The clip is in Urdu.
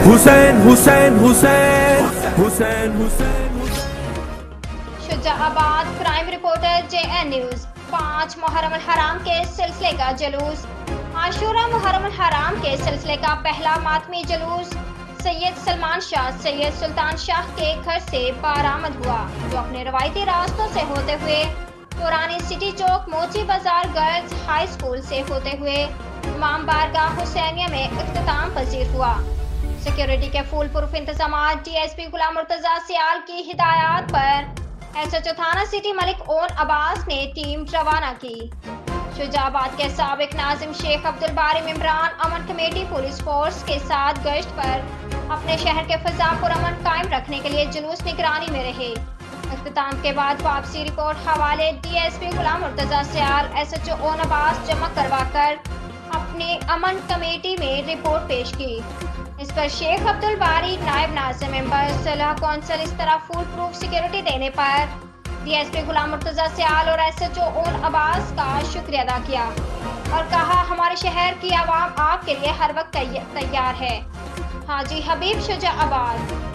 حسین حسین حسین حسین حسین Shujabad crime reporter JN news 5 محرم الحرام کے سلسلے کا جلوس۔ عاشورہ محرم الحرام کے سلسلے کا پہلا ماتمی جلوس سید سلمان شاہ سید سلطان شاہ کے گھر سے بارآمد ہوا، جو اپنے روایتی راستوں سے ہوتے ہوئے پرانی سٹی چوک موچی بازار گرلز ہائی اسکول سے ہوتے ہوئے امام بارگاہ حسینیہ میں اختتام پذیر ہوا۔ سیکیورٹی کے فول پروف انتظامات DSP غلام مرتضیٰ سیال کی ہدایات پر SHO تھانہ سٹی ملک اون عباس نے ٹیم روانہ کی۔ شجاعباد کے سابق ناظم شیخ عبدالباری ممبران امن کمیٹی پولیس فورس کے ساتھ گشت پر اپنے شہر کے فضا پرامن قائم رکھنے کے لیے جلوس نگرانی میں رہے۔ اختتام کے بعد واپسی رپورٹ حوالے DSP غلام مرتضیٰ سیال SHO اون عباس جمع کروا کر اپنی امن کمیٹی میں رپورٹ پیش کی۔ اس پر شیخ عبدالباری نائب ناظم ممبر صلاح کونسل اس طرح فول پروف سیکیورٹی دینے پر DSP غلام مرتضیٰ سیال اور SHO اون عباس کا شکریہ ادا کیا اور کہا ہمارے شہر کی عوام آپ کے لیے ہر وقت تیار ہے۔ حاجی حبیب شجاعباد۔